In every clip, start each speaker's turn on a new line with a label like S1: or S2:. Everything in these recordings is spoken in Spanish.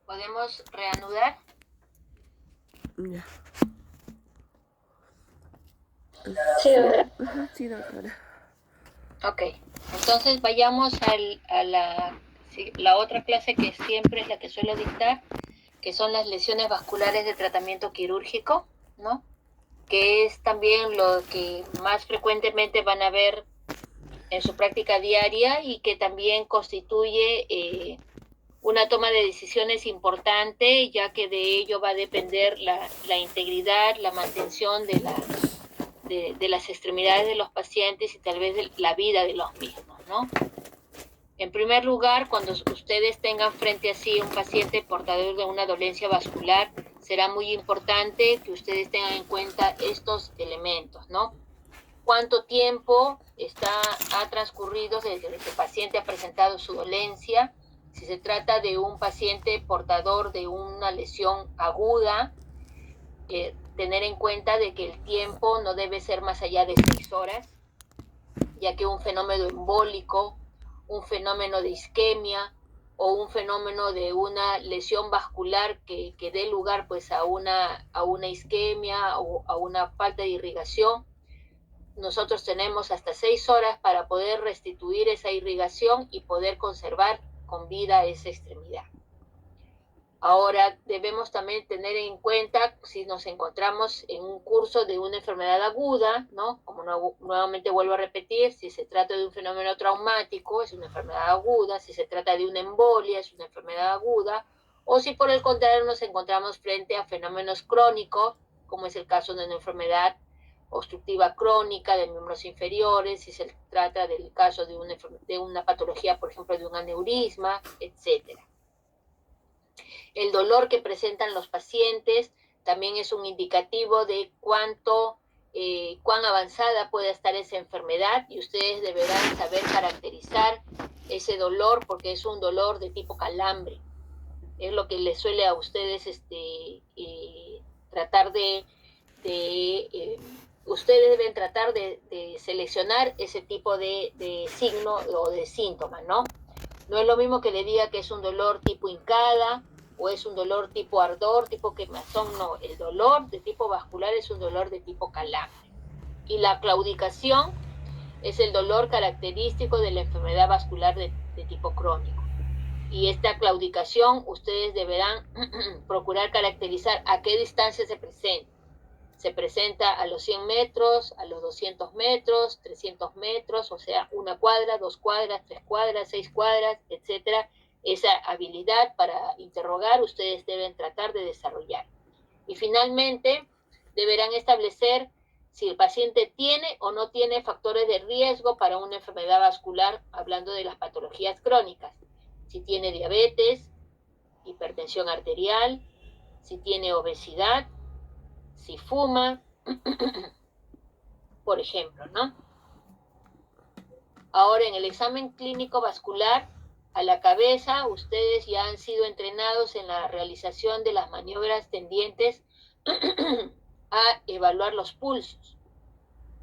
S1: ¿Podemos reanudar?
S2: Ya.
S3: Sí, doctora.
S2: Ajá, sí, doctora.
S1: Ok, entonces vayamos a la otra clase que siempre es la que suelo dictar, que son las lesiones vasculares de tratamiento quirúrgico, ¿no? Que es también lo que más frecuentemente van a ver en su práctica diaria y que también constituye una toma de decisiones importante, ya que de ello va a depender la integridad, la mantención de las extremidades de los pacientes y tal vez de la vida de los mismos, ¿no? En primer lugar, cuando ustedes tengan frente a sí un paciente portador de una dolencia vascular, será muy importante que ustedes tengan en cuenta estos elementos, ¿no? ¿Cuánto tiempo ha transcurrido desde que el paciente ha presentado su dolencia? Si se trata de un paciente portador de una lesión aguda, tener en cuenta de que el tiempo no debe ser más allá de 6 horas, ya que un fenómeno embólico, un fenómeno de isquemia o un fenómeno de una lesión vascular que dé lugar pues a una isquemia o a una falta de irrigación, nosotros tenemos hasta 6 horas para poder restituir esa irrigación y poder conservar con vida esa extremidad. Ahora debemos también tener en cuenta si nos encontramos en un curso de una enfermedad aguda, ¿no? Como nuevamente vuelvo a repetir, si se trata de un fenómeno traumático, es una enfermedad aguda, si se trata de una embolia, es una enfermedad aguda, o si por el contrario nos encontramos frente a fenómenos crónicos, como es el caso de una enfermedad obstructiva crónica de miembros inferiores, si se trata del caso de una patología, por ejemplo, de un aneurisma, etcétera. El dolor que presentan los pacientes también es un indicativo de cuán avanzada puede estar esa enfermedad, y ustedes deberán saber caracterizar ese dolor porque es un dolor de tipo calambre. Es lo que les suele a ustedes tratar ustedes deben tratar de seleccionar ese tipo de signo o de síntoma, ¿no? No es lo mismo que le diga que es un dolor tipo hincada o es un dolor tipo ardor, tipo quemazón, no. El dolor de tipo vascular es un dolor de tipo calambre. Y la claudicación es el dolor característico de la enfermedad vascular de tipo crónico. Y esta claudicación ustedes deberán procurar caracterizar a qué distancia se presenta. Se presenta a los 100 metros, a los 200 metros, 300 metros, o sea, 1 cuadra, 2 cuadras, 3 cuadras, 6 cuadras, etcétera. Esa habilidad para interrogar ustedes deben tratar de desarrollar. Y finalmente, deberán establecer si el paciente tiene o no tiene factores de riesgo para una enfermedad vascular, hablando de las patologías crónicas. Si tiene diabetes, hipertensión arterial, si tiene obesidad, si fuma, por ejemplo, ¿no? Ahora, en el examen clínico vascular a la cabeza, ustedes ya han sido entrenados en la realización de las maniobras tendientes a evaluar los pulsos,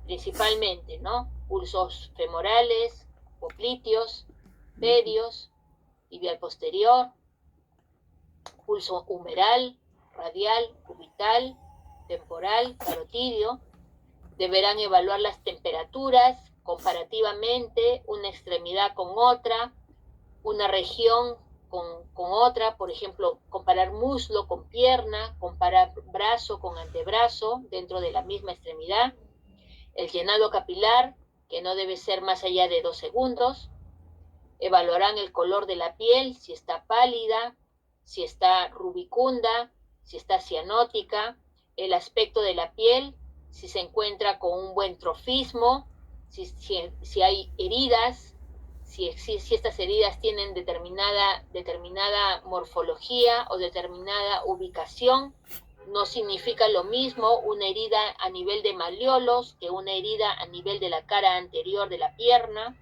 S1: principalmente, ¿no? Pulsos femorales, popliteos, pedios, tibial posterior, pulso humeral, radial, cubital, temporal, carotidio. Deberán evaluar las temperaturas comparativamente, una extremidad con otra, una región con otra, por ejemplo, comparar muslo con pierna, comparar brazo con antebrazo dentro de la misma extremidad, el llenado capilar, que no debe ser más allá de 2 segundos, evaluarán el color de la piel, si está pálida, si está rubicunda, si está cianótica, el aspecto de la piel, si se encuentra con un buen trofismo, si hay heridas, si estas heridas tienen determinada morfología o determinada ubicación. No significa lo mismo una herida a nivel de malleolos que una herida a nivel de la cara anterior de la pierna.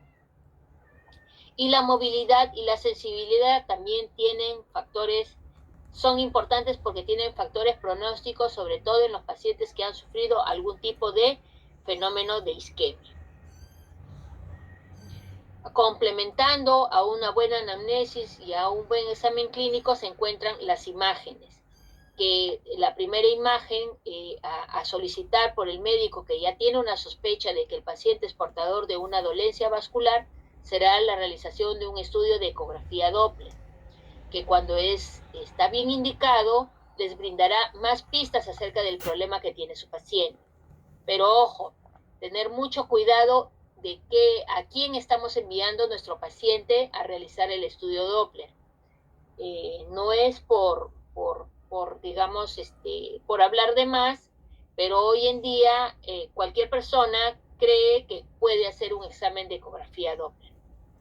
S1: Y la movilidad y la sensibilidad también son importantes porque tienen factores pronósticos, sobre todo en los pacientes que han sufrido algún tipo de fenómeno de isquemia. Complementando a una buena anamnesis y a un buen examen clínico se encuentran las imágenes, que la primera imagen a solicitar por el médico que ya tiene una sospecha de que el paciente es portador de una dolencia vascular será la realización de un estudio de ecografía Doppler, que cuando está bien indicado les brindará más pistas acerca del problema que tiene su paciente. Pero ojo, tener mucho cuidado de a quién estamos enviando nuestro paciente a realizar el estudio Doppler. No es por digamos, por hablar de más, pero hoy en día cualquier persona cree que puede hacer un examen de ecografía Doppler.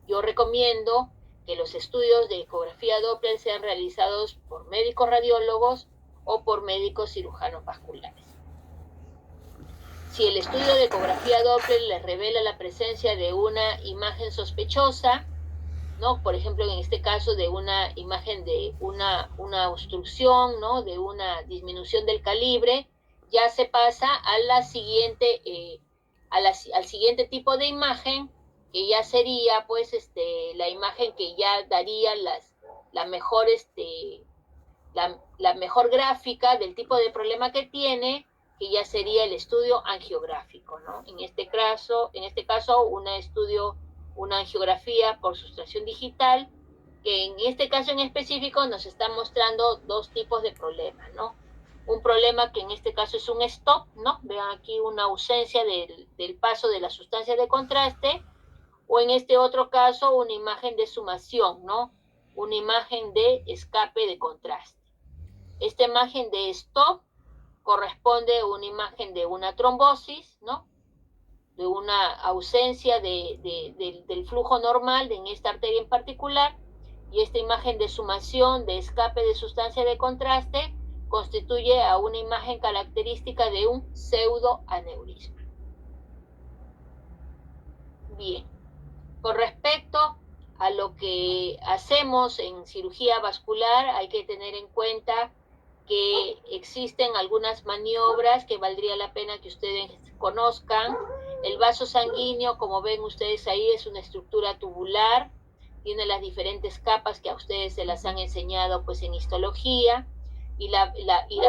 S1: Yo recomiendo que los estudios de ecografía Doppler sean realizados por médicos radiólogos o por médicos cirujanos vasculares. Si el estudio de ecografía Doppler les revela la presencia de una imagen sospechosa, ¿no? Por ejemplo, en este caso de una imagen de una obstrucción, ¿no? De una disminución del calibre, ya se pasa a la siguiente, al siguiente tipo de imagen, que ya sería pues la imagen que ya daría la mejor gráfica del tipo de problema que tiene, que ya sería el estudio angiográfico, ¿no? En este caso una angiografía por sustracción digital, que en este caso en específico nos está mostrando dos tipos de problemas, ¿no? Un problema que en este caso es un stop, ¿no? Vean aquí una ausencia del paso de la sustancia de contraste, o en este otro caso una imagen de sumación, ¿no? Una imagen de escape de contraste. Esta imagen de stop corresponde a una imagen de una trombosis, ¿no? De una ausencia del flujo normal en esta arteria en particular, y esta imagen de sumación, de escape de sustancia de contraste, constituye a una imagen característica de un pseudoaneurisma. Bien, con respecto a lo que hacemos en cirugía vascular, hay que tener en cuenta que existen algunas maniobras que valdría la pena que ustedes conozcan. El vaso sanguíneo, como ven ustedes ahí, es una estructura tubular, tiene las diferentes capas que a ustedes se las han enseñado pues en histología, y la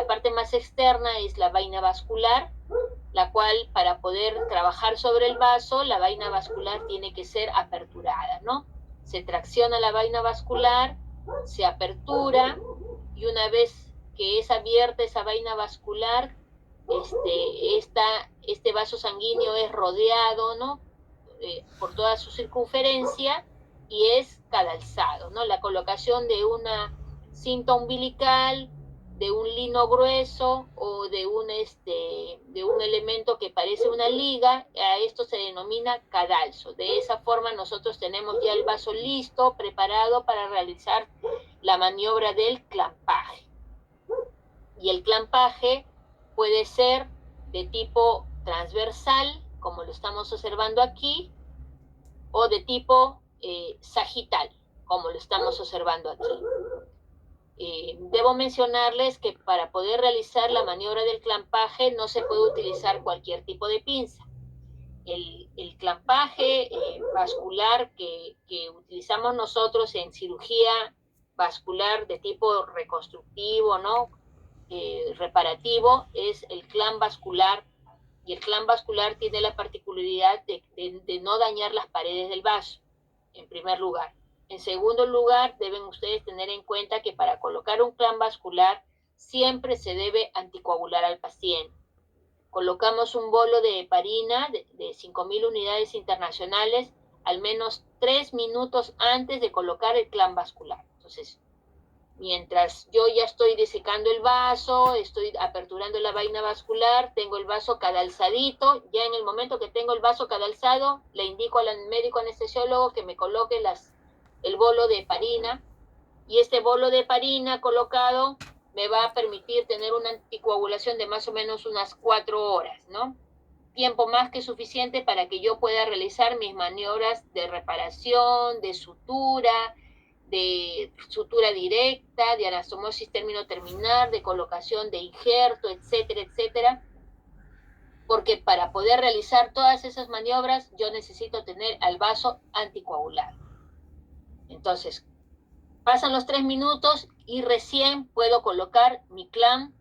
S1: parte más externa es la vaina vascular, la cual para poder trabajar sobre el vaso, la vaina vascular tiene que ser aperturada, ¿no? Se tracciona la vaina vascular, se apertura, y una vez que es abierta esa vaina vascular, este vaso sanguíneo es rodeado, ¿no? Por toda su circunferencia, y es cadalzado, ¿no? La colocación de una cinta umbilical, de un lino grueso o de un elemento que parece una liga, a esto se denomina cadalso. De esa forma nosotros tenemos ya el vaso listo, preparado para realizar la maniobra del clampaje. Y el clampaje puede ser de tipo transversal, como lo estamos observando aquí, o de tipo sagital, como lo estamos observando aquí. Debo mencionarles que para poder realizar la maniobra del clampaje no se puede utilizar cualquier tipo de pinza. El clampaje vascular que utilizamos nosotros en cirugía vascular de tipo reconstructivo, ¿no? Reparativo, es el clamp vascular, y el clamp vascular tiene la particularidad de no dañar las paredes del vaso, en primer lugar. En segundo lugar, deben ustedes tener en cuenta que para colocar un clamp vascular siempre se debe anticoagular al paciente. Colocamos un bolo de heparina de 5.000 unidades internacionales al menos 3 minutos antes de colocar el clamp vascular. Entonces, mientras yo ya estoy desecando el vaso, estoy aperturando la vaina vascular, tengo el vaso cadalzadito, ya en el momento que tengo el vaso cadalzado, le indico al médico anestesiólogo que me coloque el bolo de heparina, y este bolo de heparina colocado me va a permitir tener una anticoagulación de más o menos unas 4 horas, ¿no? Tiempo más que suficiente para que yo pueda realizar mis maniobras de reparación, de sutura directa, de anastomosis término terminal, de colocación de injerto, etcétera, etcétera, porque para poder realizar todas esas maniobras yo necesito tener al vaso anticoagulado. Entonces, pasan los 3 minutos y recién puedo colocar mi clamp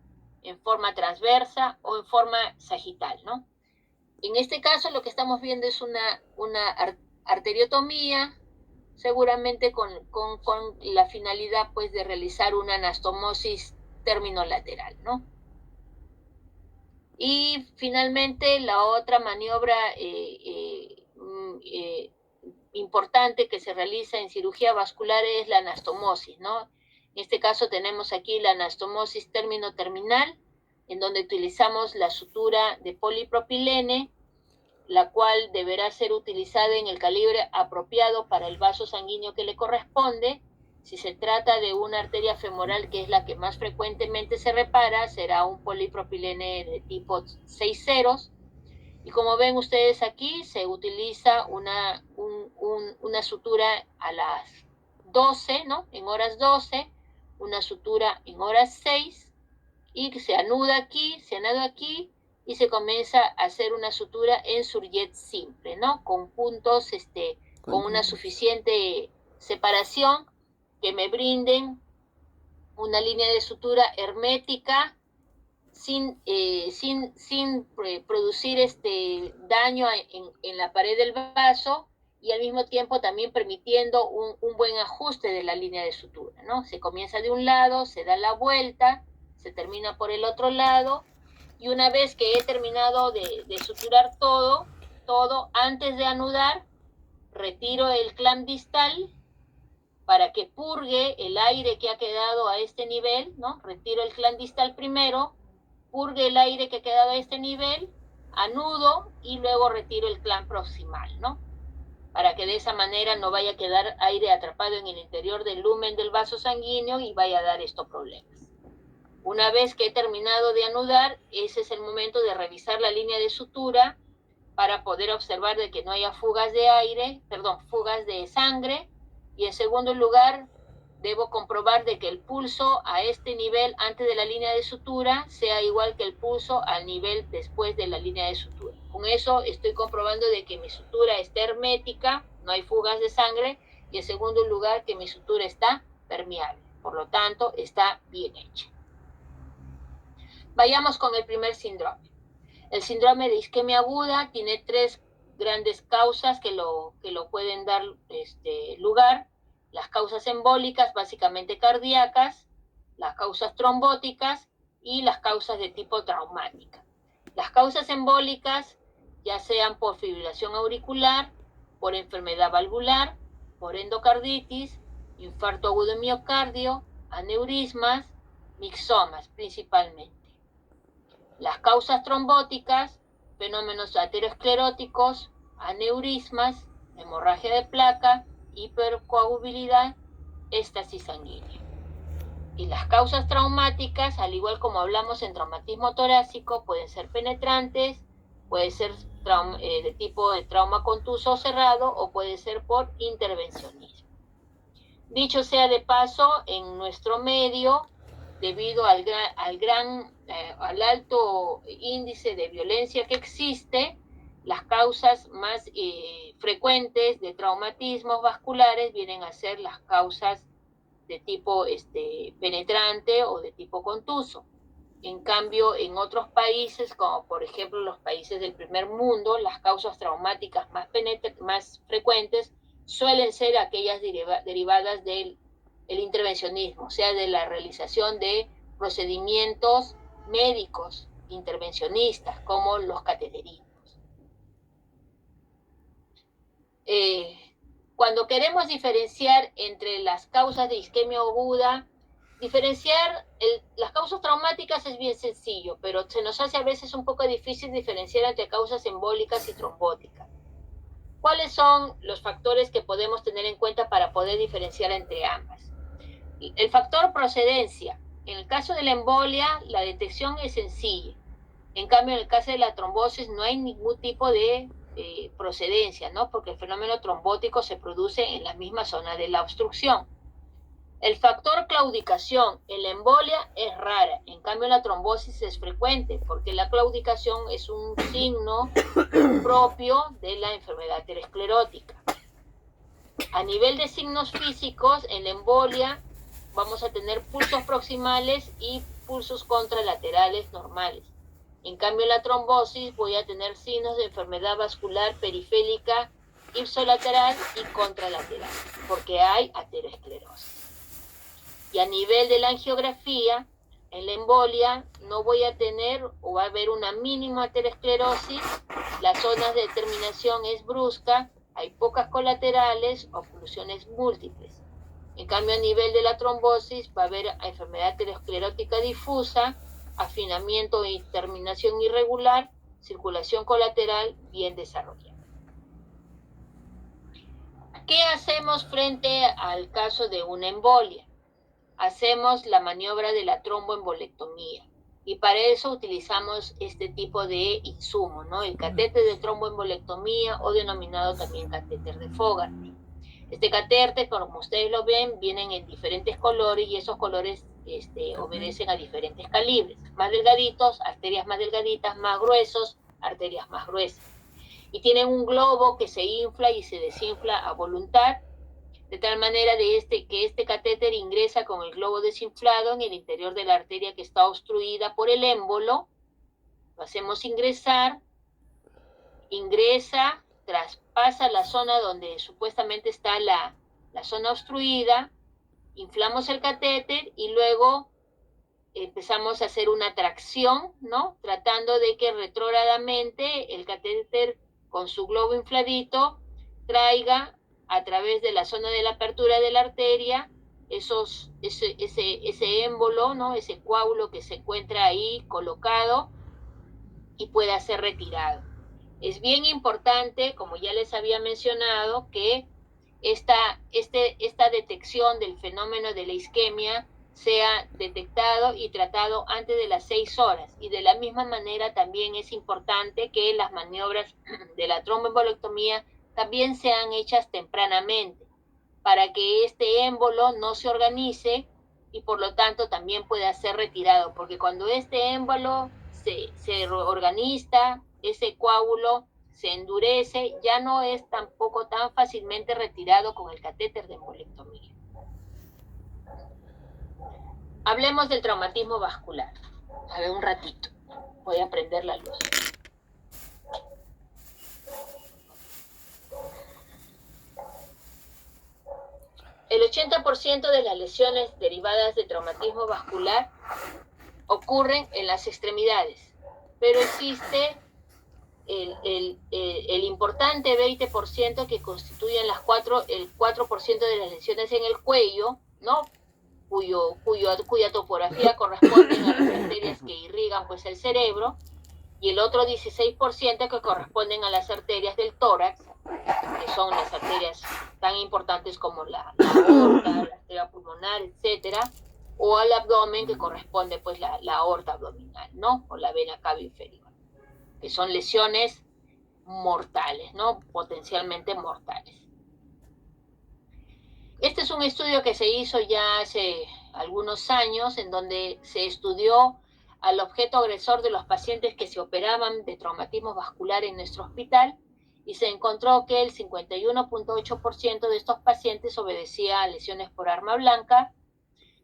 S1: en forma transversa o en forma sagital, ¿no? En este caso lo que estamos viendo es una arteriotomía, seguramente con la finalidad pues de realizar una anastomosis terminolateral, ¿no? Y finalmente la otra maniobra importante que se realiza en cirugía vascular es la anastomosis, ¿no? En este caso tenemos aquí la anastomosis término-terminal, en donde utilizamos la sutura de polipropilene, la cual deberá ser utilizada en el calibre apropiado para el vaso sanguíneo que le corresponde. Si se trata de una arteria femoral, que es la que más frecuentemente se repara, será un polipropilene de tipo 6 ceros. Y como ven ustedes aquí, se utiliza una sutura a las 12, ¿no? En horas 12, una sutura en horas 6, y se anuda aquí, y se comienza a hacer una sutura en surjet simple, ¿no? Con puntos, con una suficiente separación que me brinden una línea de sutura hermética sin producir daño en la pared del vaso, y al mismo tiempo también permitiendo un buen ajuste de la línea de sutura, ¿no? Se comienza de un lado, se da la vuelta, se termina por el otro lado, y una vez que he terminado de suturar todo, antes de anudar, retiro el clamp distal para que purgue el aire que ha quedado a este nivel, ¿no? Retiro el clamp distal primero, purgue el aire que ha quedado a este nivel, anudo y luego retiro el clamp proximal, ¿no? Para que de esa manera no vaya a quedar aire atrapado en el interior del lumen del vaso sanguíneo y vaya a dar estos problemas. Una vez que he terminado de anudar, ese es el momento de revisar la línea de sutura para poder observar de que no haya fugas de sangre, y en segundo lugar, debo comprobar de que el pulso a este nivel antes de la línea de sutura sea igual que el pulso al nivel después de la línea de sutura. Con eso estoy comprobando de que mi sutura está hermética, no hay fugas de sangre, y en segundo lugar que mi sutura está permeable, por lo tanto está bien hecha. Vayamos con el primer síndrome. El síndrome de isquemia aguda tiene 3 grandes causas que lo pueden dar lugar. Las causas embólicas, básicamente cardíacas, las causas trombóticas y las causas de tipo traumática. Las causas embólicas, ya sean por fibrilación auricular, por enfermedad valvular, por endocarditis, infarto agudo de miocardio, aneurismas, mixomas principalmente. Las causas trombóticas, fenómenos ateroscleróticos, aneurismas, hemorragia de placa, hipercoagulabilidad, éstasis sanguínea. Y las causas traumáticas, al igual como hablamos en traumatismo torácico, pueden ser penetrantes, puede ser de tipo de trauma contuso cerrado o puede ser por intervencionismo. Dicho sea de paso, en nuestro medio, debido al alto índice de violencia que existe, las causas más frecuentes de traumatismos vasculares vienen a ser las causas de tipo penetrante o de tipo contuso. En cambio, en otros países, como por ejemplo los países del primer mundo, las causas traumáticas más frecuentes suelen ser aquellas derivadas del intervencionismo, o sea, de la realización de procedimientos médicos intervencionistas, como los cateterismos. Cuando queremos diferenciar entre las causas de isquemia aguda, diferenciar las causas traumáticas es bien sencillo, pero se nos hace a veces un poco difícil diferenciar entre causas embólicas y trombóticas. ¿Cuáles son los factores que podemos tener en cuenta para poder diferenciar entre ambas? El factor procedencia. En el caso de la embolia, la detección es sencilla. En cambio, en el caso de la trombosis no hay ningún tipo de procedencia, ¿no? Porque el fenómeno trombótico se produce en la misma zona de la obstrucción. El factor claudicación en la embolia es rara, en cambio la trombosis es frecuente, porque la claudicación es un signo propio de la enfermedad aterosclerótica. A nivel de signos físicos, en la embolia vamos a tener pulsos proximales y pulsos contralaterales normales. En cambio, en la trombosis voy a tener signos de enfermedad vascular periférica, ipsolateral y contralateral, porque hay aterosclerosis. Y a nivel de la angiografía, en la embolia no voy a tener o va a haber una mínima aterosclerosis, la zona de determinación es brusca, hay pocas colaterales, oclusiones múltiples. En cambio, a nivel de la trombosis va a haber enfermedad aterosclerótica difusa, afinamiento y terminación irregular, circulación colateral bien desarrollada. ¿Qué hacemos frente al caso de una embolia? Hacemos la maniobra de la tromboembolectomía y para eso utilizamos este tipo de insumo, ¿no? El catéter de tromboembolectomía o denominado también catéter de Fogarty. Este catéter, como ustedes lo ven, vienen en diferentes colores y esos colores obedecen a diferentes calibres. Más delgaditos, arterias más delgaditas, más gruesos, arterias más gruesas. Y tienen un globo que se infla y se desinfla a voluntad, de tal manera que este catéter ingresa con el globo desinflado en el interior de la arteria que está obstruida por el émbolo. Lo hacemos ingresar, ingresa, traspasa la zona donde supuestamente está la zona obstruida, inflamos el catéter y luego empezamos a hacer una tracción, ¿no? Tratando de que retrógradamente el catéter con su globo infladito traiga a través de la zona de la apertura de la arteria ese émbolo, ¿no? Ese coágulo que se encuentra ahí colocado y pueda ser retirado. Es bien importante, como ya les había mencionado, que esta detección del fenómeno de la isquemia sea detectado y tratado antes de las 6 horas. Y de la misma manera también es importante que las maniobras de la tromboembolectomía también sean hechas tempranamente para que este émbolo no se organice y por lo tanto también pueda ser retirado, porque cuando este émbolo se organiza, ese coágulo se endurece, ya no es tampoco tan fácilmente retirado con el catéter de embolectomía. Hablemos del traumatismo vascular. A ver, un ratito. Voy a prender la luz. El 80% de las lesiones derivadas de traumatismo vascular ocurren en las extremidades, pero existe el importante 20% que constituyen el 4% de las lesiones en el cuello, ¿no? Cuya topografía corresponde a las arterias que irrigan pues el cerebro, y el otro 16% que corresponden a las arterias del tórax, que son las arterias tan importantes como la aorta, la arteria pulmonar, etcétera, o al abdomen, que corresponde pues la aorta abdominal, ¿no? O la vena cava inferior, que son lesiones mortales, ¿no? Potencialmente mortales. Este es un estudio que se hizo ya hace algunos años, en donde se estudió al objeto agresor de los pacientes que se operaban de traumatismo vascular en nuestro hospital, y se encontró que el 51.8% de estos pacientes obedecía a lesiones por arma blanca,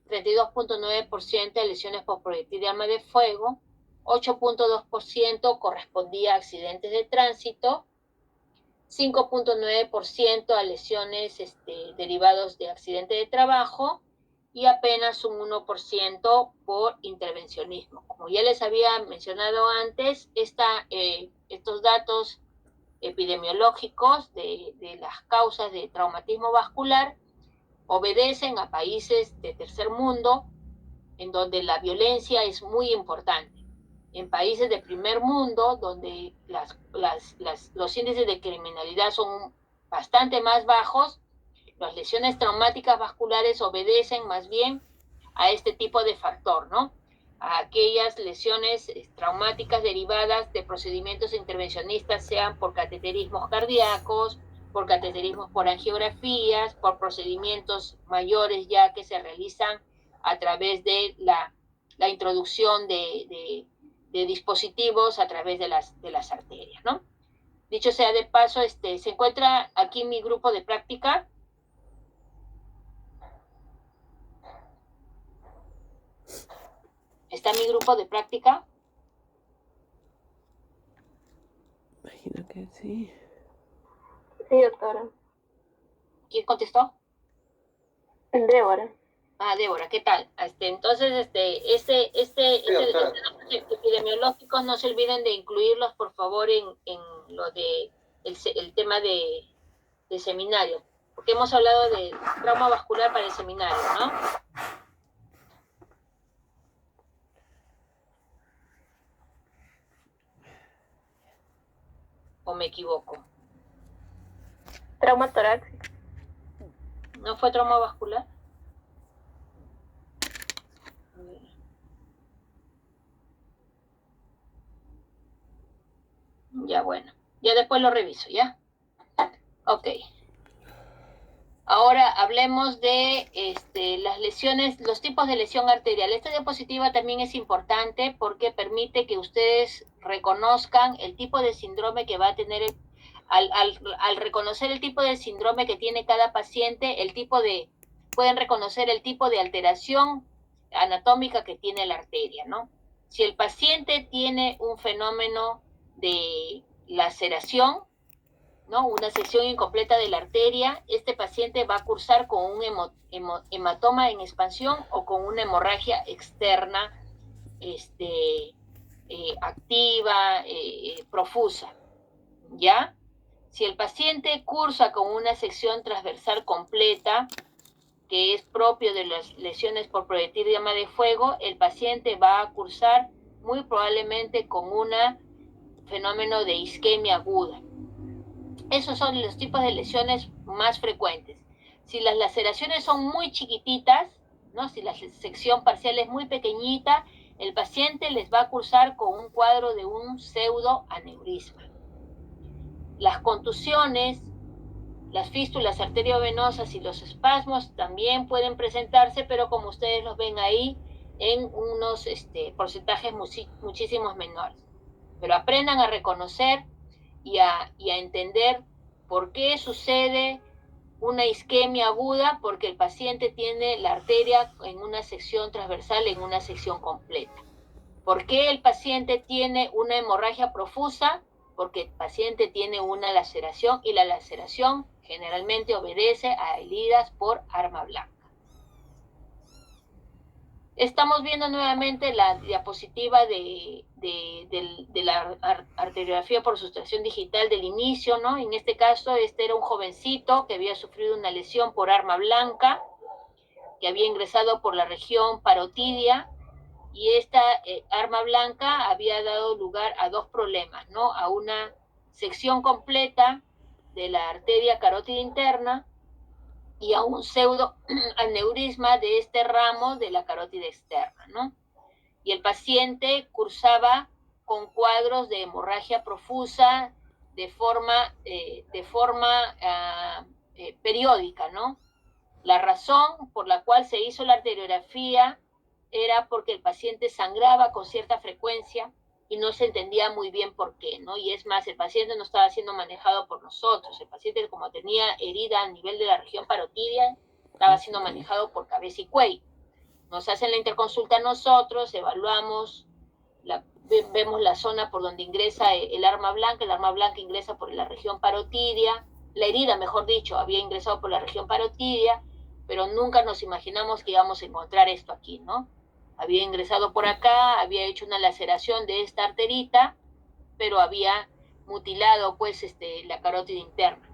S1: 32.9% a lesiones por proyectil de arma de fuego, 8.2% correspondía a accidentes de tránsito, 5.9% a lesiones derivados de accidente de trabajo y apenas un 1% por intervencionismo. Como ya les había mencionado antes, estos datos epidemiológicos de las causas de traumatismo vascular obedecen a países de tercer mundo, en donde la violencia es muy importante. En países de primer mundo, donde los índices de criminalidad son bastante más bajos, las lesiones traumáticas vasculares obedecen más bien a este tipo de factor, ¿no? A aquellas lesiones traumáticas derivadas de procedimientos intervencionistas, sean por cateterismos cardíacos por cateterismos por angiografías, por procedimientos mayores ya que se realizan a través de la introducción de dispositivos a través de las arterias, ¿no? Dicho sea de paso, se encuentra aquí mi grupo de práctica. ¿Está mi grupo de práctica?
S2: Imagino que sí.
S3: Sí, doctora.
S1: ¿Quién contestó?
S3: Débora.
S1: Débora, ¿qué tal? Entonces, datos epidemiológicos no se olviden de incluirlos, por favor, en lo de el tema de seminario, porque hemos hablado de trauma vascular para el seminario, ¿no? ¿O me equivoco?
S3: Trauma torácico.
S1: ¿No fue trauma vascular? Ya, bueno. Ya después lo reviso, ¿ya? Ok. Ahora hablemos de las lesiones, los tipos de lesión arterial. Esta diapositiva también es importante porque permite que ustedes reconozcan el tipo de síndrome que va a tener, al reconocer el tipo de síndrome que tiene cada paciente, pueden reconocer el tipo de alteración anatómica que tiene la arteria, ¿no? Si el paciente tiene un fenómeno de laceración, ¿no? Una sección incompleta de la arteria, este paciente va a cursar con un hematoma en expansión o con una hemorragia externa activa, profusa, ¿ya? Si el paciente cursa con una sección transversal completa, que es propio de las lesiones por proyectil de llama de fuego, el paciente va a cursar muy probablemente con un fenómeno de isquemia aguda. Esos son los tipos de lesiones más frecuentes. Si las laceraciones son muy chiquititas, ¿no? Si la sección parcial es muy pequeñita, el paciente les va a cursar con un cuadro de un pseudoaneurisma. Las contusiones, las fístulas arteriovenosas y los espasmos también pueden presentarse, pero como ustedes los ven ahí, en unos porcentajes muchísimos menores. Pero aprendan a reconocer y a entender por qué sucede una isquemia aguda, porque el paciente tiene la arteria en una sección transversal, en una sección completa. ¿Por qué el paciente tiene una hemorragia profusa? Porque el paciente tiene una laceración y la laceración generalmente obedece a heridas por arma blanca. Estamos viendo nuevamente la diapositiva de la arteriografía por sustracción digital del inicio, ¿no? En este caso, era un jovencito que había sufrido una lesión por arma blanca, que había ingresado por la región parotidia, y esta arma blanca había dado lugar a dos problemas, ¿no? A una sección completa de la arteria carótida interna y a un pseudoaneurisma de este ramo de la carótida externa, ¿no? Y el paciente cursaba con cuadros de hemorragia profusa de forma periódica, ¿no? La razón por la cual se hizo la arteriografía era porque el paciente sangraba con cierta frecuencia y no se entendía muy bien por qué, ¿no? Y es más, el paciente no estaba siendo manejado por nosotros. El paciente, como tenía herida a nivel de la región parotidia, estaba siendo manejado por cabeza y cuello. Nos hacen la interconsulta a nosotros, evaluamos, vemos la zona por donde ingresa el arma blanca ingresa por la región parotidia, la herida, mejor dicho, había ingresado por la región parotidia, pero nunca nos imaginamos que íbamos a encontrar esto aquí, ¿no? Había ingresado por acá, había hecho una laceración de esta arterita, pero había mutilado, pues, la carótida interna.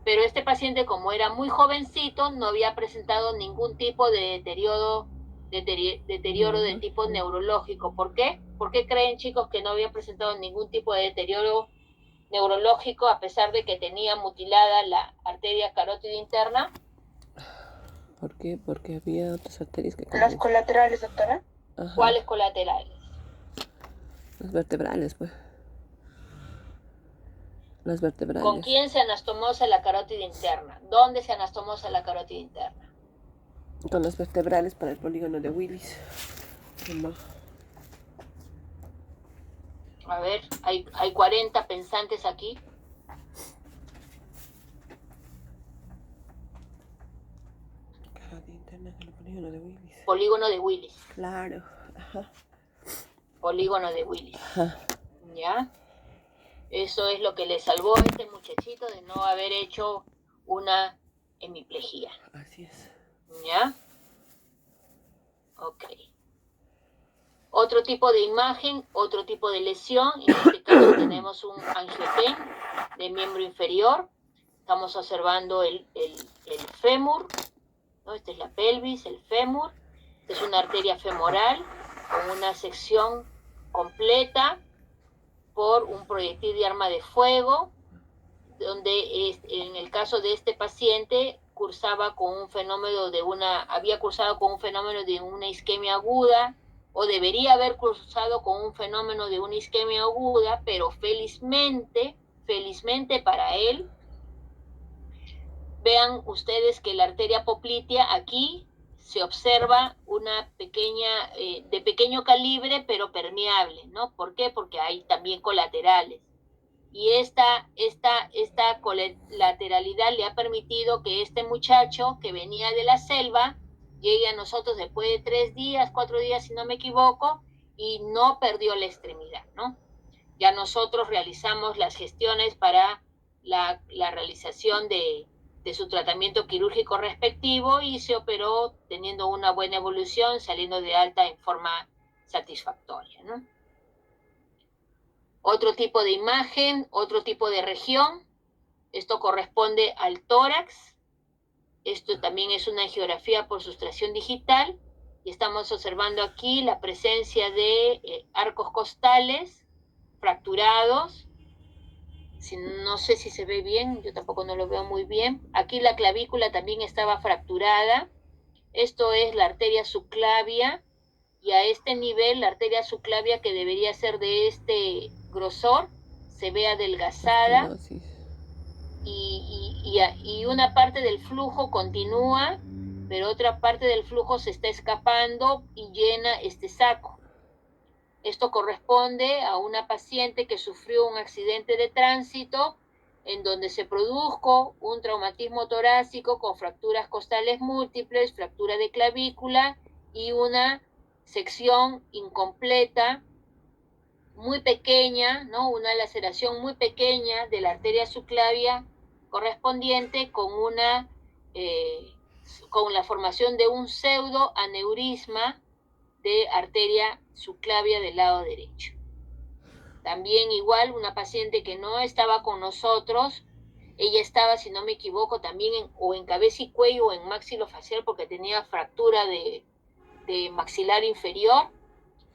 S1: Pero este paciente, como era muy jovencito, no había presentado ningún tipo de deterioro de tipo neurológico. ¿Por qué? ¿Por qué creen, chicos, que no había presentado ningún tipo de deterioro neurológico a pesar de que tenía mutilada la arteria carótida interna?
S2: ¿Por qué? Porque había otras arterias que...
S3: ¿Las colaterales, doctora?
S2: Ajá.
S1: ¿Cuáles colaterales?
S2: Las vertebrales, pues. Las
S1: ¿Con
S2: vertebrales.
S1: quién se anastomosa la carótida interna? ¿Dónde se anastomosa la carótida interna?
S2: Con las vertebrales para el polígono de Willis. No.
S1: A ver, hay 40 pensantes aquí.
S2: Carótida interna del polígono de Willis.
S1: Polígono de Willis.
S2: Claro. Ajá.
S1: Polígono de Willis.
S2: Ajá.
S1: ¿Ya? Eso es lo que le salvó a este muchachito de no haber hecho una hemiplegia.
S2: Así es.
S1: ¿Ya? Ok. Otro tipo de imagen, otro tipo de lesión. En este caso tenemos un angioten de miembro inferior. Estamos observando el fémur, ¿no? Esta es la pelvis, el fémur. Es una arteria femoral con una sección completa por un proyectil de arma de fuego, donde en el caso de este paciente había cursado con un fenómeno de una isquemia aguda, o debería haber cursado con un fenómeno de una isquemia aguda, pero felizmente para él, vean ustedes que la arteria poplitea aquí se observa una pequeña, de pequeño calibre, pero permeable, ¿no? ¿Por qué? Porque hay también colaterales. Y esta colateralidad le ha permitido que este muchacho que venía de la selva llegue a nosotros después de 3 días, 4 días, si no me equivoco, y no perdió la extremidad, ¿no? Ya nosotros realizamos las gestiones para la realización de su tratamiento quirúrgico respectivo y se operó teniendo una buena evolución, saliendo de alta en forma satisfactoria, ¿no? Otro tipo de imagen, otro tipo de región. Esto corresponde al tórax. Esto también es una angiografía por sustracción digital. Y estamos observando aquí la presencia de arcos costales fracturados. No sé si se ve bien, yo tampoco no lo veo muy bien. Aquí la clavícula también estaba fracturada. Esto es la arteria subclavia. Y a este nivel, la arteria subclavia, que debería ser de este grosor, se ve adelgazada y una parte del flujo continúa, pero otra parte del flujo se está escapando y llena este saco. Esto corresponde a una paciente que sufrió un accidente de tránsito en donde se produjo un traumatismo torácico con fracturas costales múltiples, fractura de clavícula y una sección incompleta, muy pequeña, ¿no? Una laceración muy pequeña de la arteria subclavia correspondiente con la formación de un pseudoaneurisma de arteria subclavia del lado derecho. También igual una paciente que no estaba con nosotros, ella estaba, si no me equivoco, también en cabeza y cuello o en maxilofacial porque tenía fractura de maxilar inferior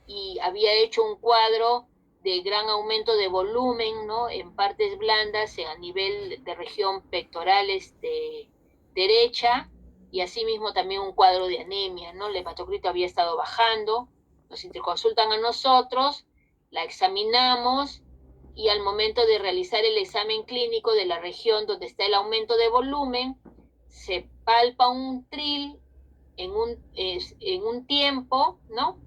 S1: y había hecho un cuadro de gran aumento de volumen, ¿no? En partes blandas a nivel de región pectoral derecha, y asimismo también un cuadro de anemia, ¿no? El hematocrito había estado bajando, nos interconsultan a nosotros, la examinamos y al momento de realizar el examen clínico de la región donde está el aumento de volumen, se palpa un tril en un tiempo, ¿no?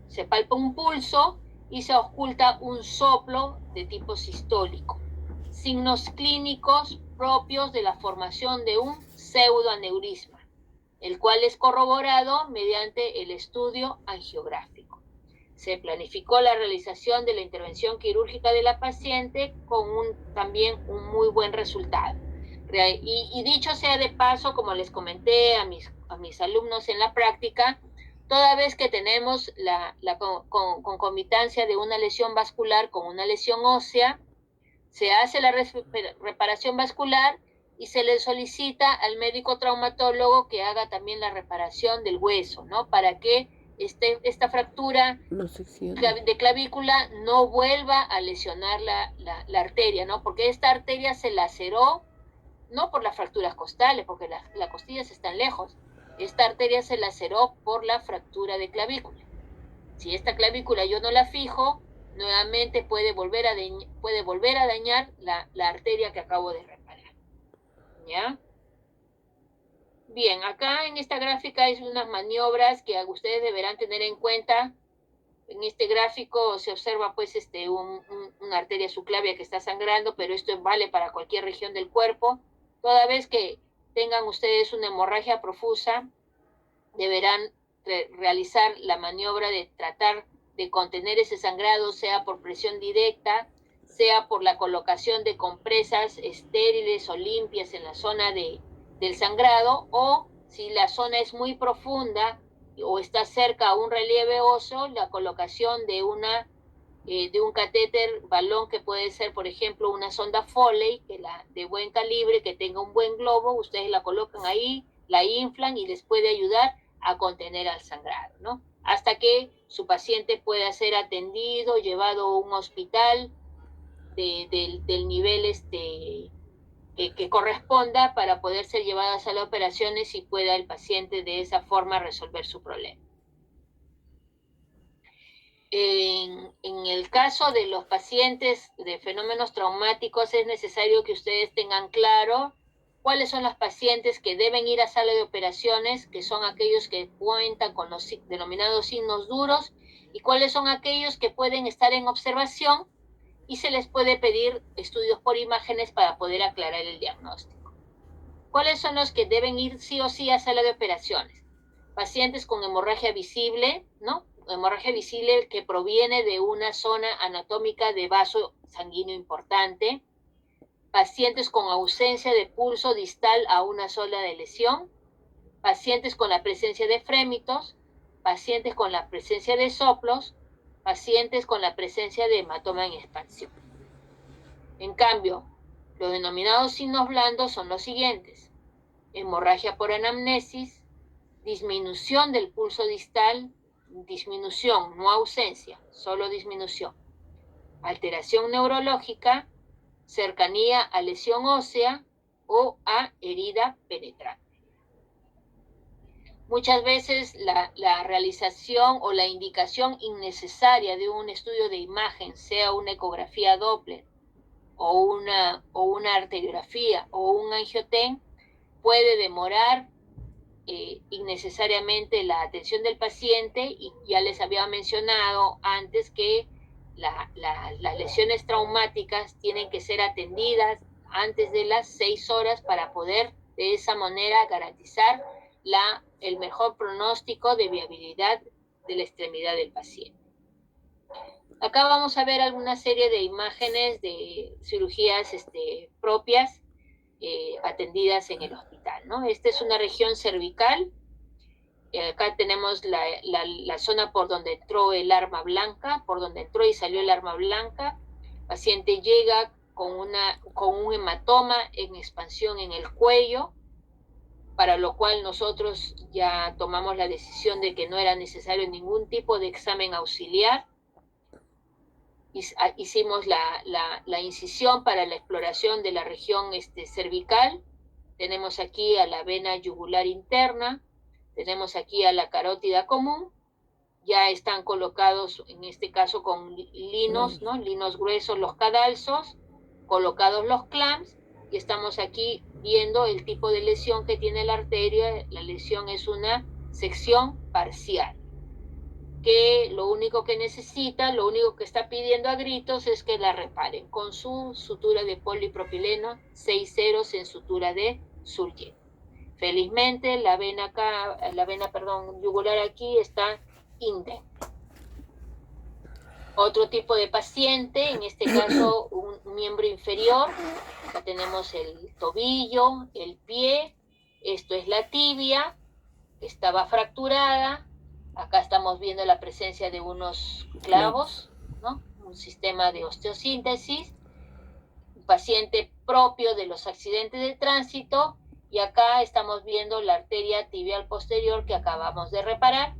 S1: Se palpa un pulso y se oculta un soplo de tipo sistólico. Signos clínicos propios de la formación de un pseudoaneurisma, el cual es corroborado mediante el estudio angiográfico. Se planificó la realización de la intervención quirúrgica de la paciente con también un muy buen resultado. Y dicho sea de paso, como les comenté a mis alumnos en la práctica, toda vez que tenemos la concomitancia de una lesión vascular con una lesión ósea, se hace la reparación vascular y se le solicita al médico traumatólogo que haga también la reparación del hueso, ¿no? Para que esta fractura de clavícula no vuelva a lesionar la arteria, ¿no? Porque esta arteria se laceró, no por las fracturas costales, porque las costillas están lejos. Esta arteria se laceró por la fractura de clavícula. Si esta clavícula yo no la fijo, nuevamente puede volver a dañar la arteria que acabo de reparar. ¿Ya? Bien, acá en esta gráfica hay unas maniobras que ustedes deberán tener en cuenta. En este gráfico se observa pues una arteria subclavia que está sangrando, pero esto vale para cualquier región del cuerpo. Toda vez que tengan ustedes una hemorragia profusa, deberán realizar la maniobra de tratar de contener ese sangrado, sea por presión directa, sea por la colocación de compresas estériles o limpias en la zona del sangrado, o si la zona es muy profunda o está cerca a un relieve óseo, la colocación de un catéter balón que puede ser, por ejemplo, una sonda Foley, de buen calibre, que tenga un buen globo, ustedes la colocan ahí, la inflan y les puede ayudar a contener al sangrado, ¿no? Hasta que su paciente pueda ser atendido, llevado a un hospital del nivel que corresponda para poder ser llevado a sala de operaciones y pueda el paciente de esa forma resolver su problema. En el caso de los pacientes de fenómenos traumáticos es necesario que ustedes tengan claro cuáles son los pacientes que deben ir a sala de operaciones, que son aquellos que cuentan con los denominados signos duros, y cuáles son aquellos que pueden estar en observación y se les puede pedir estudios por imágenes para poder aclarar el diagnóstico. ¿Cuáles son los que deben ir sí o sí a sala de operaciones? Pacientes con hemorragia visible, ¿no? Hemorragia visible que proviene de una zona anatómica de vaso sanguíneo importante, pacientes con ausencia de pulso distal a una zona de lesión, pacientes con la presencia de frémitos, pacientes con la presencia de soplos, pacientes con la presencia de hematoma en expansión. En cambio, los denominados signos blandos son los siguientes: hemorragia por anamnesis, disminución del pulso distal, disminución, no ausencia, solo disminución, alteración neurológica, cercanía a lesión ósea o a herida penetrante. Muchas veces la realización o la indicación innecesaria de un estudio de imagen, sea una ecografía Doppler o una arteriografía o un angiotem, puede demorar innecesariamente la atención del paciente, y ya les había mencionado antes que las lesiones traumáticas tienen que ser atendidas antes de las 6 horas para poder de esa manera garantizar el mejor pronóstico de viabilidad de la extremidad del paciente. Acá vamos a ver alguna serie de imágenes de cirugías propias atendidas en el hospital, ¿no? Esta es una región cervical. Acá tenemos la zona por donde entró el arma blanca, por donde entró y salió el arma blanca. El paciente llega con un hematoma en expansión en el cuello, para lo cual nosotros ya tomamos la decisión de que no era necesario ningún tipo de examen auxiliar. Hicimos la incisión para la exploración de la región cervical. Tenemos aquí a la vena yugular interna, tenemos aquí a la carótida común. Ya están colocados, en este caso con linos, ¿no? Linos gruesos los cadalsos, colocados los clamps, y estamos aquí viendo el tipo de lesión que tiene la arteria. La lesión es una sección parcial, que lo único que necesita, lo único que está pidiendo a gritos es que la reparen con su sutura de polipropileno 6 ceros en sutura de Suljet. Felizmente la vena yugular aquí está indemne. Otro tipo de paciente, en este caso un miembro inferior. Acá tenemos el tobillo, el pie, esto es la tibia, estaba fracturada. Acá estamos viendo la presencia de unos clavos, ¿no? Un sistema de osteosíntesis, un paciente propio de los accidentes de tránsito, y acá estamos viendo la arteria tibial posterior que acabamos de reparar.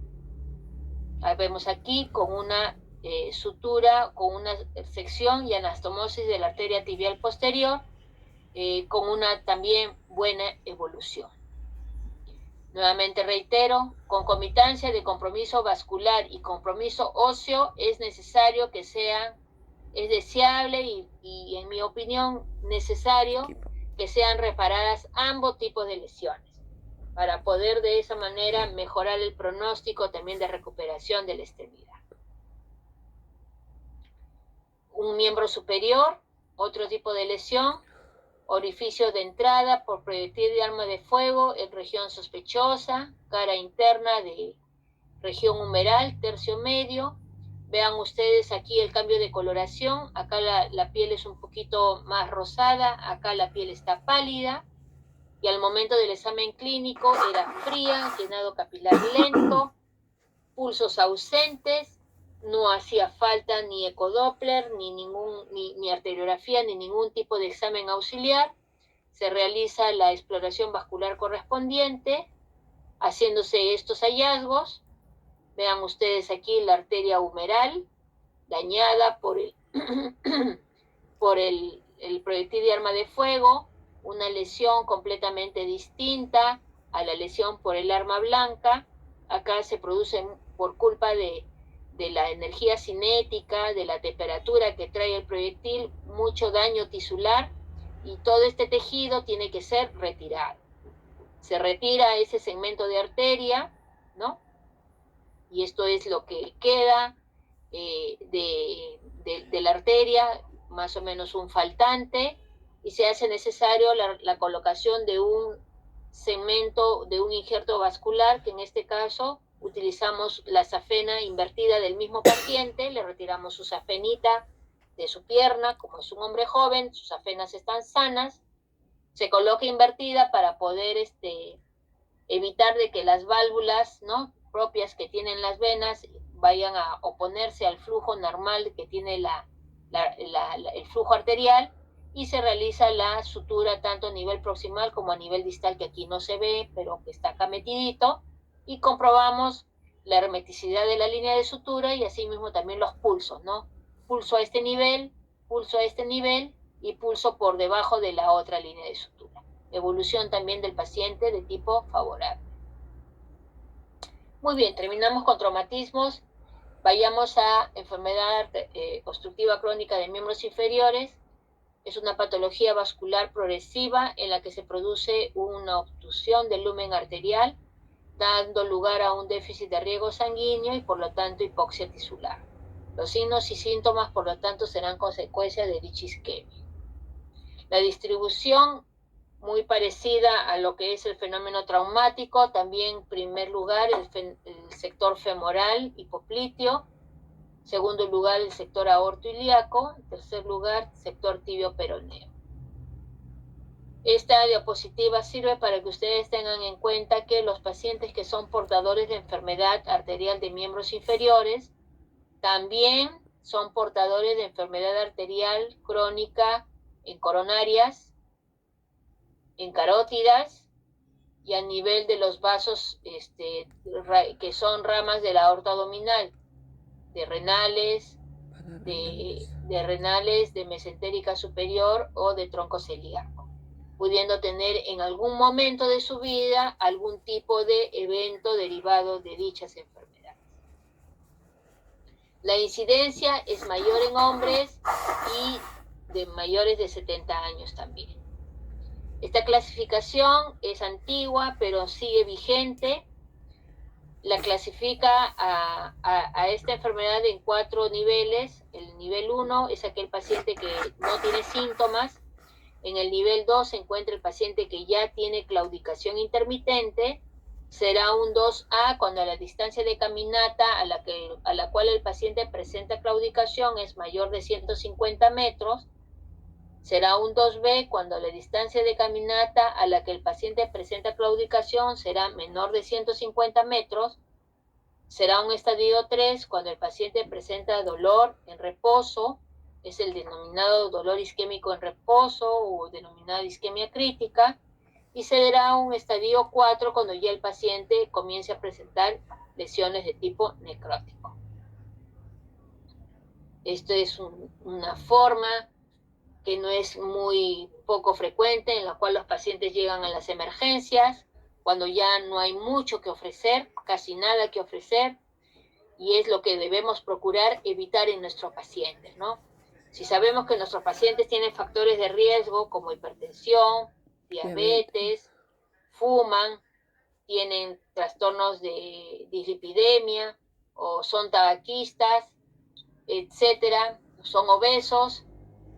S1: Ahí vemos aquí con una sutura, con una sección y anastomosis de la arteria tibial posterior, con una también buena evolución. Nuevamente reitero, concomitancia de compromiso vascular y compromiso óseo es necesario que sean, es deseable y en mi opinión necesario que sean reparadas ambos tipos de lesiones para poder de esa manera mejorar el pronóstico también de recuperación de la extremidad. Un miembro superior, otro tipo de lesión, orificio de entrada por proyectil de arma de fuego en región sospechosa, cara interna de región humeral, tercio medio. Vean ustedes aquí el cambio de coloración, acá la piel es un poquito más rosada, acá la piel está pálida, y al momento del examen clínico era fría, llenado capilar lento, pulsos ausentes, no hacía falta ni ecodoppler, ni arteriografía, ni ningún tipo de examen auxiliar. Se realiza la exploración vascular correspondiente, haciéndose estos hallazgos. Vean ustedes aquí la arteria humeral, dañada por el proyectil de arma de fuego, una lesión completamente distinta a la lesión por el arma blanca. Acá se produce por culpa de la energía cinética, de la temperatura que trae el proyectil, mucho daño tisular y todo este tejido tiene que ser retirado. Se retira ese segmento de arteria, ¿no? Y esto es lo que queda de la arteria, más o menos un faltante, y se hace necesario la colocación de un segmento, de un injerto vascular, que en este caso utilizamos la safena invertida del mismo paciente, le retiramos su safenita de su pierna, como es un hombre joven, sus safenas están sanas, se coloca invertida para poder evitar de que las válvulas, ¿no?, propias que tienen las venas vayan a oponerse al flujo normal que tiene el flujo arterial, y se realiza la sutura tanto a nivel proximal como a nivel distal, que aquí no se ve, pero que está acá metidito, y comprobamos la hermeticidad de la línea de sutura y asimismo también los pulsos, ¿no? Pulso a este nivel y pulso por debajo de la otra línea de sutura. Evolución también del paciente de tipo favorable. Muy bien, terminamos con traumatismos. Vayamos a enfermedad obstructiva crónica de miembros inferiores. Es una patología vascular progresiva en la que se produce una obstrucción del lumen arterial, dando lugar a un déficit de riego sanguíneo y por lo tanto hipoxia tisular. Los signos y síntomas, por lo tanto, serán consecuencias de dicha isquemia. La distribución, muy parecida a lo que es el fenómeno traumático, también en primer lugar el sector femoral hipopliteo, segundo lugar el sector aortoilíaco, tercer lugar sector tibio peroneo. Esta diapositiva sirve para que ustedes tengan en cuenta que los pacientes que son portadores de enfermedad arterial de miembros inferiores también son portadores de enfermedad arterial crónica en coronarias, en carótidas y a nivel de los vasos que son ramas de la aorta abdominal, de renales, de mesentérica superior o de tronco celíaco, pudiendo tener en algún momento de su vida algún tipo de evento derivado de dichas enfermedades. La incidencia es mayor en hombres y de mayores de 70 años también. Esta clasificación es antigua, pero sigue vigente. La clasifica a esta enfermedad en 4 niveles. El nivel 1 es aquel paciente que no tiene síntomas. En el nivel 2 se encuentra el paciente que ya tiene claudicación intermitente. Será un 2A cuando la distancia de caminata a la cual el paciente presenta claudicación es mayor de 150 metros. Será un 2B cuando la distancia de caminata a la que el paciente presenta claudicación será menor de 150 metros. Será un estadio 3 cuando el paciente presenta dolor en reposo, es el denominado dolor isquémico en reposo o denominada isquemia crítica. Y será un estadio 4 cuando ya el paciente comience a presentar lesiones de tipo necrótico. Esto es una forma que no es muy poco frecuente, en la cual los pacientes llegan a las emergencias cuando ya no hay mucho que ofrecer, casi nada que ofrecer, y es lo que debemos procurar evitar en nuestros pacientes, ¿no? Si sabemos que nuestros pacientes tienen factores de riesgo como hipertensión, diabetes, fuman, tienen trastornos de dislipidemia o son tabaquistas, etcétera, son obesos,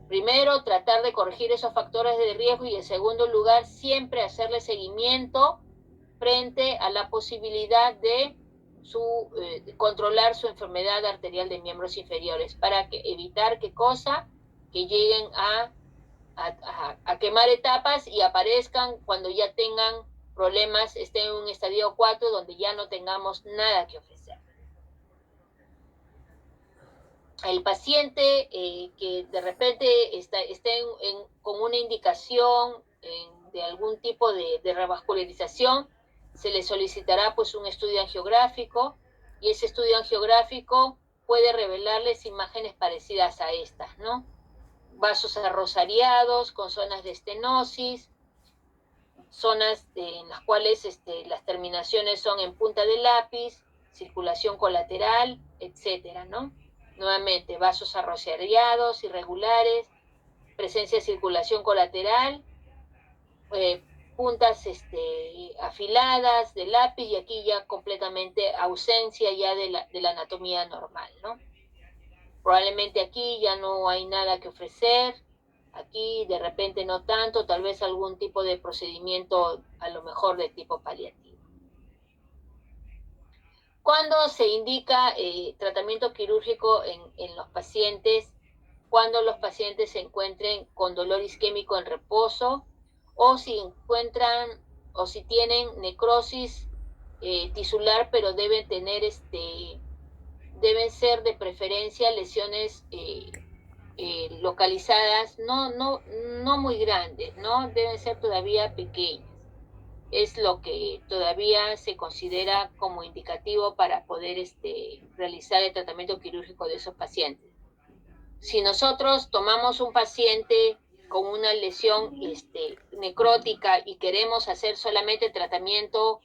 S1: primero tratar de corregir esos factores de riesgo y en segundo lugar siempre hacerle seguimiento frente a la posibilidad de controlar su enfermedad arterial de miembros inferiores para evitar qué cosa, que lleguen a quemar etapas y aparezcan cuando ya tengan problemas, estén en un estadio 4 donde ya no tengamos nada que ofrecer. El paciente que de repente esté con una indicación de algún tipo de revascularización, se le solicitará pues un estudio angiográfico y ese estudio angiográfico puede revelarles imágenes parecidas a estas, ¿no? Vasos arrosariados con zonas de estenosis, zonas en las cuales las terminaciones son en punta de lápiz, circulación colateral, etcétera, ¿no? Nuevamente, vasos arrosariados, irregulares, presencia de circulación colateral, puntas afiladas de lápiz y aquí ya completamente ausencia ya de la anatomía normal, ¿no? Probablemente aquí ya no hay nada que ofrecer, aquí de repente no tanto, tal vez algún tipo de procedimiento a lo mejor de tipo paliativo. Cuando se indica tratamiento quirúrgico en los pacientes, cuando los pacientes se encuentren con dolor isquémico en reposo o si encuentran o si tienen necrosis tisular, pero deben tener deben ser de preferencia lesiones localizadas, no muy grandes, ¿no? Deben ser todavía pequeñas. Es lo que todavía se considera como indicativo para poder realizar el tratamiento quirúrgico de esos pacientes. Si nosotros tomamos un paciente con una lesión necrótica y queremos hacer solamente tratamiento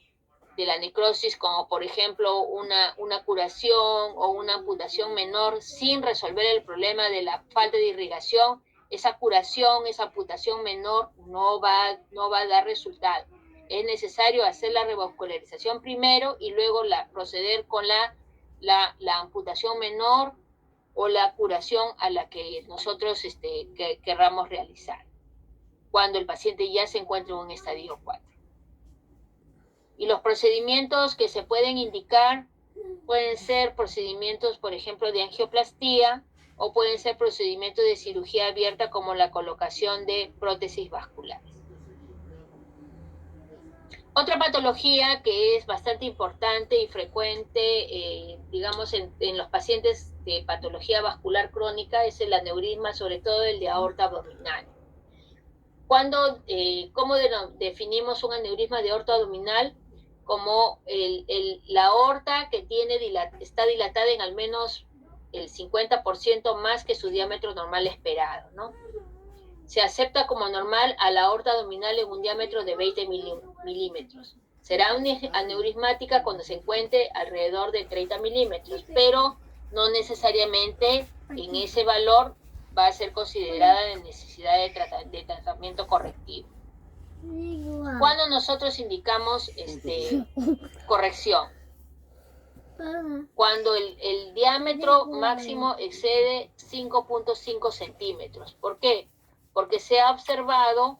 S1: de la necrosis, como por ejemplo una curación o una amputación menor sin resolver el problema de la falta de irrigación, esa curación, esa amputación menor no va a dar resultado. Es necesario hacer la revascularización primero y luego proceder con la amputación menor o la curación a la que nosotros querramos realizar, cuando el paciente ya se encuentra en un estadio 4. Y los procedimientos que se pueden indicar pueden ser procedimientos, por ejemplo, de angioplastía o pueden ser procedimientos de cirugía abierta como la colocación de prótesis vasculares. Otra patología que es bastante importante y frecuente, digamos, en los pacientes de patología vascular crónica es el aneurisma, sobre todo el de aorta abdominal. ¿Cómo definimos un aneurisma de aorta abdominal? Como la aorta que está dilatada en al menos el 50% más que su diámetro normal esperado, ¿no? Se acepta como normal a la aorta abdominal en un diámetro de 20 milímetros. Será aneurismática cuando se encuentre alrededor de 30 milímetros, pero no necesariamente en ese valor va a ser considerada de necesidad de tratamiento correctivo. Cuando nosotros indicamos corrección, cuando el diámetro máximo excede 5.5 centímetros. ¿Por qué? Porque se ha observado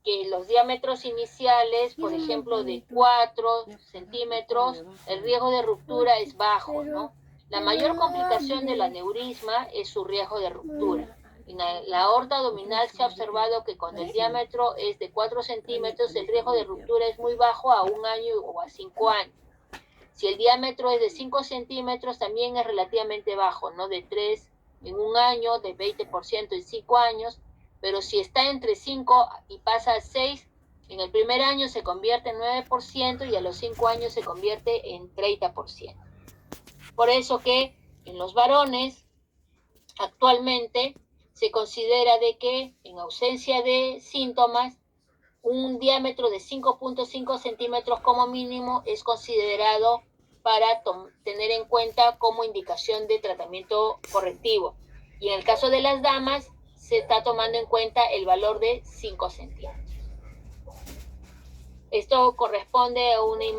S1: que los diámetros iniciales, por ejemplo, de 4 centímetros, el riesgo de ruptura es bajo, ¿no? La mayor complicación del aneurisma es su riesgo de ruptura. En la aorta abdominal se ha observado que cuando el diámetro es de 4 centímetros, el riesgo de ruptura es muy bajo a 1 año o a 5 años. Si el diámetro es de 5 centímetros, también es relativamente bajo, ¿no? De 3 en 1 año, de 20% en 5 años, pero si está entre 5 y pasa a 6, en el primer año se convierte en 9% y a los 5 años se convierte en 30%. Por eso que en los varones actualmente se considera de que en ausencia de síntomas un diámetro de 5.5 centímetros como mínimo es considerado para tener en cuenta como indicación de tratamiento correctivo. Y en el caso de las damas, se está tomando en cuenta el valor de 5 centímetros. Esto corresponde a una imagen